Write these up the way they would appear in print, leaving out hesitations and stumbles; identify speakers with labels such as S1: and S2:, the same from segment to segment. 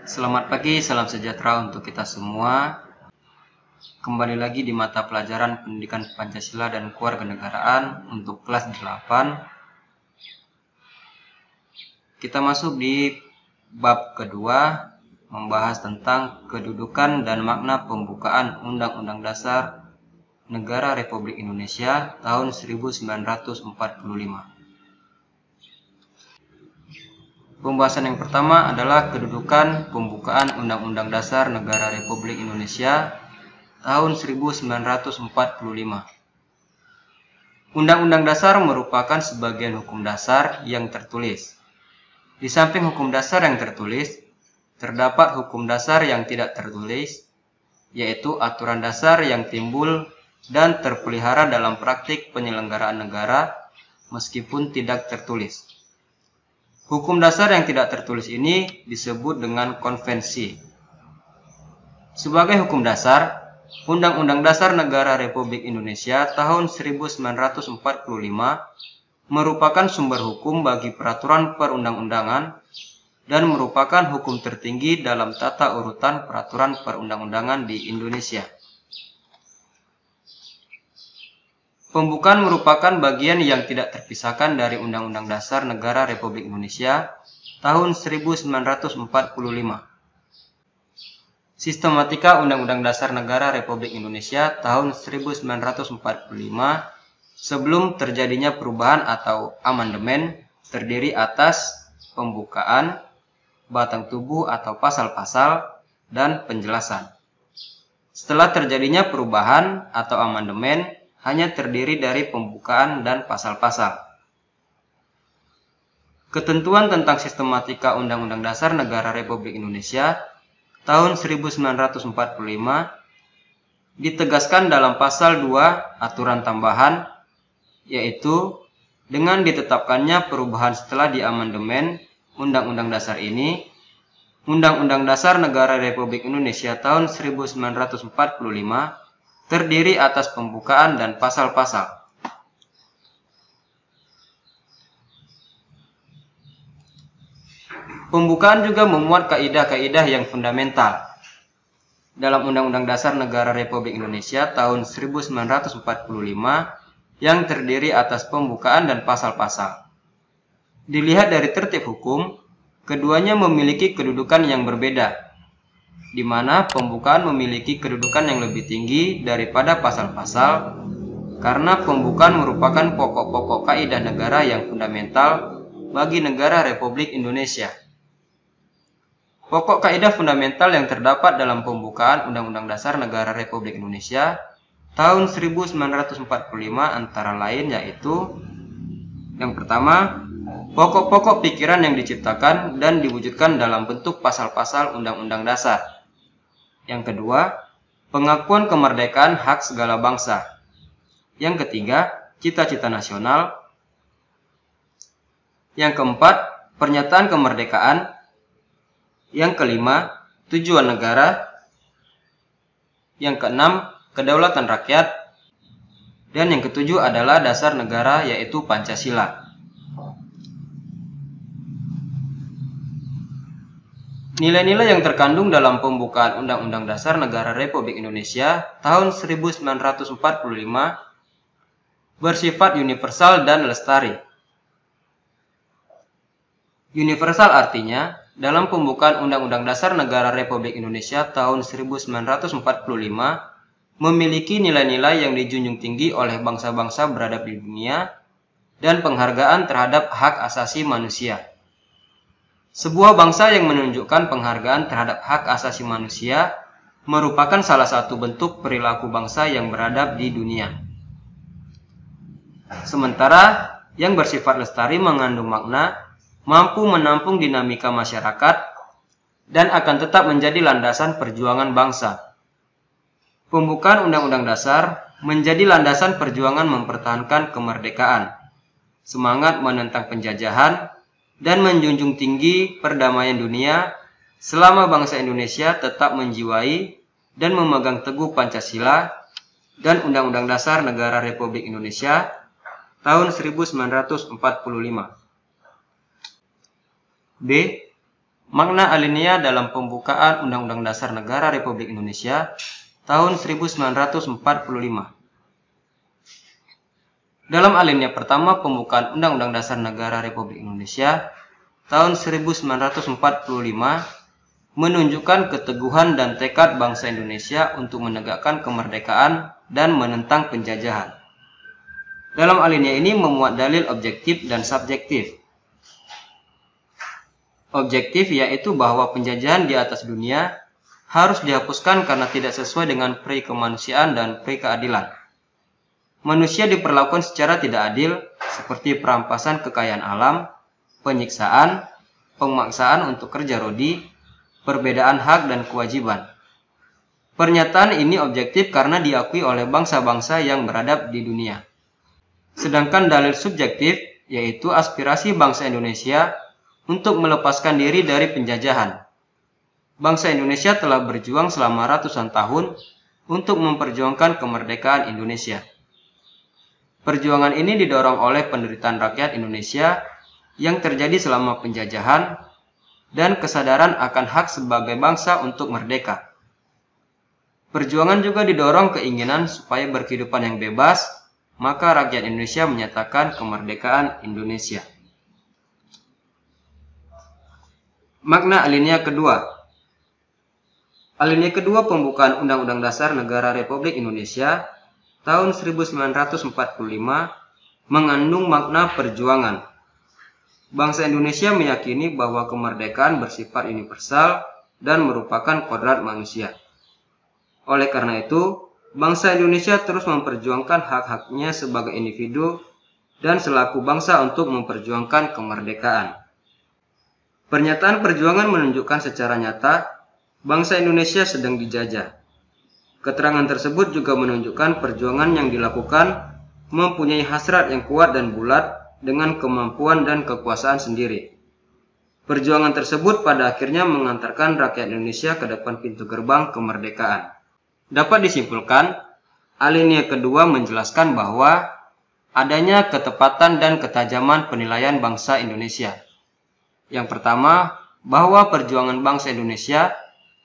S1: Selamat pagi, salam sejahtera untuk kita semua. Kembali lagi di mata pelajaran Pendidikan Pancasila dan Kewarganegaraan untuk kelas 8. Kita masuk di bab kedua, membahas tentang kedudukan dan makna pembukaan Undang-Undang Dasar Negara Republik Indonesia tahun 1945. Pembahasan yang pertama adalah kedudukan pembukaan Undang-Undang Dasar Negara Republik Indonesia tahun 1945. Undang-Undang Dasar merupakan sebagian hukum dasar yang tertulis. Di samping hukum dasar yang tertulis, terdapat hukum dasar yang tidak tertulis, yaitu aturan dasar yang timbul dan terpelihara dalam praktik penyelenggaraan negara meskipun tidak tertulis. Hukum dasar yang tidak tertulis ini disebut dengan konvensi. Sebagai hukum dasar, Undang-Undang Dasar Negara Republik Indonesia tahun 1945 merupakan sumber hukum bagi peraturan perundang-undangan dan merupakan hukum tertinggi dalam tata urutan peraturan perundang-undangan di Indonesia. Pembukaan merupakan bagian yang tidak terpisahkan dari Undang-Undang Dasar Negara Republik Indonesia tahun 1945. Sistematika Undang-Undang Dasar Negara Republik Indonesia tahun 1945 sebelum terjadinya perubahan atau amandemen terdiri atas pembukaan, batang tubuh atau pasal-pasal, dan penjelasan. Setelah terjadinya perubahan atau amandemen hanya terdiri dari pembukaan dan pasal-pasal. Ketentuan tentang sistematika Undang-Undang Dasar Negara Republik Indonesia tahun 1945 ditegaskan dalam pasal 2 aturan tambahan, yaitu dengan ditetapkannya perubahan setelah diamandemen Undang-Undang Dasar ini, Undang-Undang Dasar Negara Republik Indonesia tahun 1945 terdiri atas pembukaan dan pasal-pasal. Pembukaan juga memuat kaidah-kaidah yang fundamental. Dalam Undang-Undang Dasar Negara Republik Indonesia tahun 1945 yang terdiri atas pembukaan dan pasal-pasal. Dilihat dari tertib hukum, keduanya memiliki kedudukan yang berbeda, di mana pembukaan memiliki kedudukan yang lebih tinggi daripada pasal-pasal karena pembukaan merupakan pokok-pokok kaidah negara yang fundamental bagi negara Republik Indonesia. Pokok kaidah fundamental yang terdapat dalam pembukaan Undang-Undang Dasar Negara Republik Indonesia tahun 1945 antara lain yaitu: yang pertama, pokok-pokok pikiran yang diciptakan dan diwujudkan dalam bentuk pasal-pasal Undang-Undang Dasar. Yang kedua, pengakuan kemerdekaan hak segala bangsa. Yang ketiga, cita-cita nasional. Yang keempat, pernyataan kemerdekaan. Yang kelima, tujuan negara. Yang keenam, kedaulatan rakyat. Dan yang ketujuh adalah dasar negara, yaitu Pancasila. Nilai-nilai yang terkandung dalam pembukaan Undang-Undang Dasar Negara Republik Indonesia tahun 1945 bersifat universal dan lestari. Universal artinya, dalam pembukaan Undang-Undang Dasar Negara Republik Indonesia tahun 1945 memiliki nilai-nilai yang dijunjung tinggi oleh bangsa-bangsa beradab di dunia dan penghargaan terhadap hak asasi manusia. Sebuah bangsa yang menunjukkan penghargaan terhadap hak asasi manusia merupakan salah satu bentuk perilaku bangsa yang beradab di dunia. Sementara yang bersifat lestari mengandung makna mampu menampung dinamika masyarakat dan akan tetap menjadi landasan perjuangan bangsa. Pembukaan Undang-Undang Dasar menjadi landasan perjuangan mempertahankan kemerdekaan, semangat menentang penjajahan, dan menjunjung tinggi perdamaian dunia selama bangsa Indonesia tetap menjiwai dan memegang teguh Pancasila dan Undang-Undang Dasar Negara Republik Indonesia tahun 1945. B. Makna alinea dalam pembukaan Undang-Undang Dasar Negara Republik Indonesia tahun 1945. Dalam alinea pertama pembukaan Undang-Undang Dasar Negara Republik Indonesia tahun 1945 menunjukkan keteguhan dan tekad bangsa Indonesia untuk menegakkan kemerdekaan dan menentang penjajahan. Dalam alinea ini memuat dalil objektif dan subjektif. Objektif yaitu bahwa penjajahan di atas dunia harus dihapuskan karena tidak sesuai dengan pri kemanusiaan dan pri keadilan. Manusia diperlakukan secara tidak adil seperti perampasan kekayaan alam, penyiksaan, pemaksaan untuk kerja rodi, perbedaan hak dan kewajiban. Pernyataan ini objektif karena diakui oleh bangsa-bangsa yang beradab di dunia. Sedangkan dalil subjektif yaitu aspirasi bangsa Indonesia untuk melepaskan diri dari penjajahan. Bangsa Indonesia telah berjuang selama ratusan tahun untuk memperjuangkan kemerdekaan Indonesia. Perjuangan ini didorong oleh penderitaan rakyat Indonesia yang terjadi selama penjajahan dan kesadaran akan hak sebagai bangsa untuk merdeka. Perjuangan juga didorong keinginan supaya berkehidupan yang bebas, maka rakyat Indonesia menyatakan kemerdekaan Indonesia. Makna alinea kedua. Alinea kedua pembukaan Undang-Undang Dasar Negara Republik Indonesia tahun 1945 mengandung makna perjuangan. Bangsa Indonesia meyakini bahwa kemerdekaan bersifat universal dan merupakan kodrat manusia. Oleh karena itu, bangsa Indonesia terus memperjuangkan hak-haknya sebagai individu dan selaku bangsa untuk memperjuangkan kemerdekaan. Pernyataan perjuangan menunjukkan secara nyata bangsa Indonesia sedang dijajah. Keterangan tersebut juga menunjukkan perjuangan yang dilakukan mempunyai hasrat yang kuat dan bulat dengan kemampuan dan kekuasaan sendiri. Perjuangan tersebut pada akhirnya mengantarkan rakyat Indonesia ke depan pintu gerbang kemerdekaan. Dapat disimpulkan, alinea kedua menjelaskan bahwa adanya ketepatan dan ketajaman penilaian bangsa Indonesia. Yang pertama, bahwa perjuangan bangsa Indonesia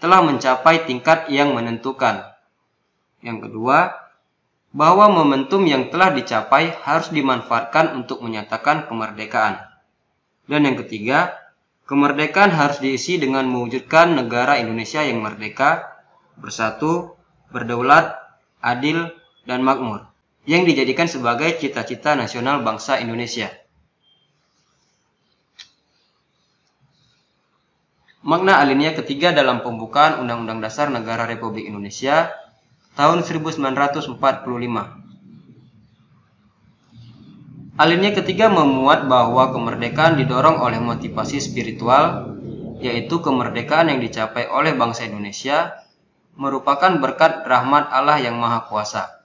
S1: telah mencapai tingkat yang menentukan. Yang kedua, bahwa momentum yang telah dicapai harus dimanfaatkan untuk menyatakan kemerdekaan. Dan yang ketiga, kemerdekaan harus diisi dengan mewujudkan negara Indonesia yang merdeka, bersatu, berdaulat, adil, dan makmur, yang dijadikan sebagai cita-cita nasional bangsa Indonesia. Makna alinea ketiga dalam pembukaan Undang-Undang Dasar Negara Republik Indonesia tahun 1945. Alinea ketiga memuat bahwa kemerdekaan didorong oleh motivasi spiritual, yaitu kemerdekaan yang dicapai oleh bangsa Indonesia merupakan berkat rahmat Allah yang Maha Kuasa.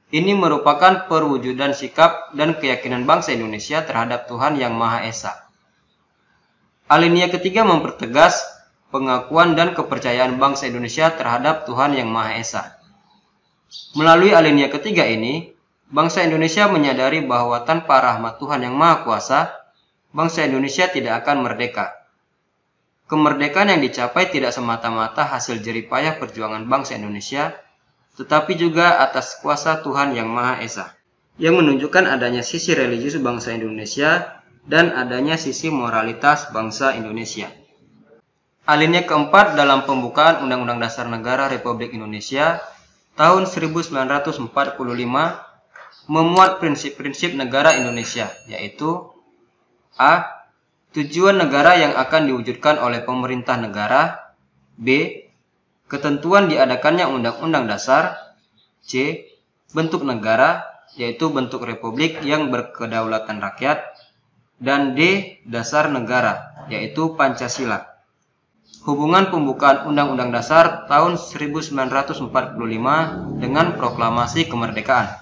S1: Ini merupakan perwujudan sikap dan keyakinan bangsa Indonesia terhadap Tuhan yang Maha Esa. Alinea ketiga mempertegas pengakuan dan kepercayaan bangsa Indonesia terhadap Tuhan yang Maha Esa. Melalui alinea ketiga ini, bangsa Indonesia menyadari bahwa tanpa rahmat Tuhan yang Maha Kuasa, bangsa Indonesia tidak akan merdeka. Kemerdekaan yang dicapai tidak semata-mata hasil jeripayah perjuangan bangsa Indonesia, tetapi juga atas kuasa Tuhan yang Maha Esa, yang menunjukkan adanya sisi religius bangsa Indonesia dan adanya sisi moralitas bangsa Indonesia. Alinea keempat dalam pembukaan Undang-Undang Dasar Negara Republik Indonesia tahun 1945 memuat prinsip-prinsip negara Indonesia, yaitu A. Tujuan negara yang akan diwujudkan oleh pemerintah negara. B. Ketentuan diadakannya Undang-Undang Dasar. C. Bentuk negara, yaitu bentuk republik yang berkedaulatan rakyat. Dan D. Dasar negara, yaitu Pancasila. Hubungan pembukaan Undang-Undang Dasar tahun 1945 dengan proklamasi kemerdekaan.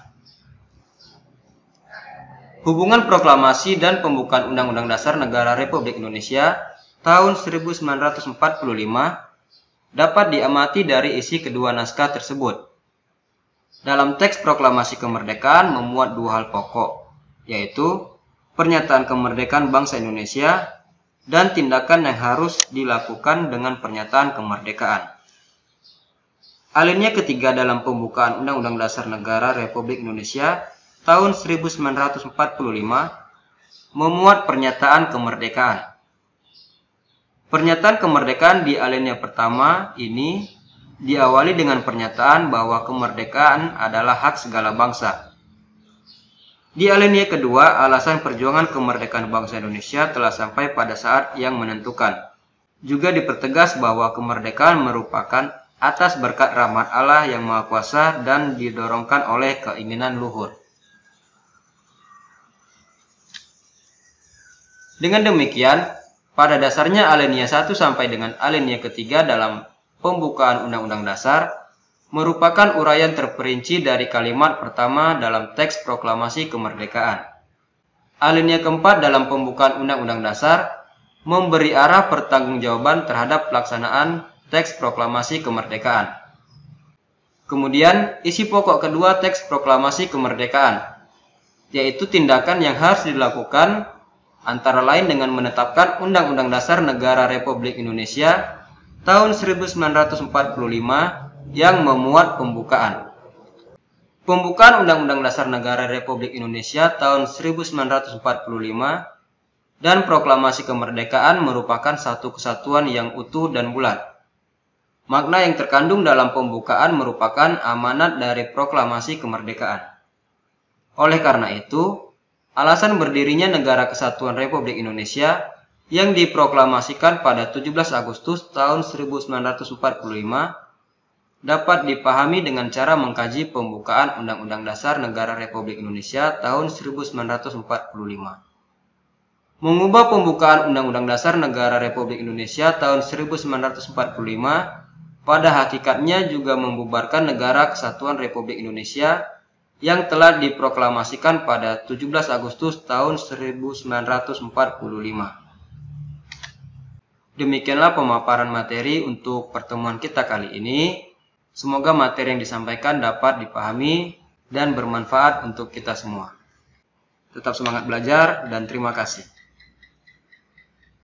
S1: Hubungan proklamasi dan pembukaan Undang-Undang Dasar Negara Republik Indonesia tahun 1945 dapat diamati dari isi kedua naskah tersebut. Dalam teks proklamasi kemerdekaan memuat dua hal pokok, yaitu pernyataan kemerdekaan bangsa Indonesia dan tindakan yang harus dilakukan dengan pernyataan kemerdekaan. Alinea ketiga dalam pembukaan Undang-Undang Dasar Negara Republik Indonesia tahun 1945 memuat pernyataan kemerdekaan. Pernyataan kemerdekaan di alinea pertama ini diawali dengan pernyataan bahwa kemerdekaan adalah hak segala bangsa. Di alinea kedua, alasan perjuangan kemerdekaan bangsa Indonesia telah sampai pada saat yang menentukan. Juga dipertegas bahwa kemerdekaan merupakan atas berkat rahmat Allah yang Maha Kuasa dan didorongkan oleh keinginan luhur. Dengan demikian, pada dasarnya alinea 1 sampai dengan alinea ketiga dalam pembukaan Undang-Undang Dasar merupakan uraian terperinci dari kalimat pertama dalam teks proklamasi kemerdekaan. Alinea keempat dalam pembukaan Undang-Undang Dasar memberi arah pertanggungjawaban terhadap pelaksanaan teks proklamasi kemerdekaan. Kemudian, isi pokok kedua teks proklamasi kemerdekaan, yaitu tindakan yang harus dilakukan antara lain dengan menetapkan Undang-Undang Dasar Negara Republik Indonesia tahun 1945 yang memuat pembukaan. Pembukaan Undang-Undang Dasar Negara Republik Indonesia tahun 1945 dan proklamasi kemerdekaan merupakan satu kesatuan yang utuh dan bulat. Makna yang terkandung dalam pembukaan merupakan amanat dari proklamasi kemerdekaan. Oleh karena itu, alasan berdirinya Negara Kesatuan Republik Indonesia yang diproklamasikan pada 17 Agustus tahun 1945 dapat dipahami dengan cara mengkaji pembukaan Undang-Undang Dasar Negara Republik Indonesia tahun 1945. Mengubah pembukaan Undang-Undang Dasar Negara Republik Indonesia tahun 1945 pada hakikatnya juga membubarkan Negara Kesatuan Republik Indonesia yang telah diproklamasikan pada 17 Agustus tahun 1945. Demikianlah pemaparan materi untuk pertemuan kita kali ini. Semoga materi yang disampaikan dapat dipahami dan bermanfaat untuk kita semua. Tetap semangat belajar dan terima kasih.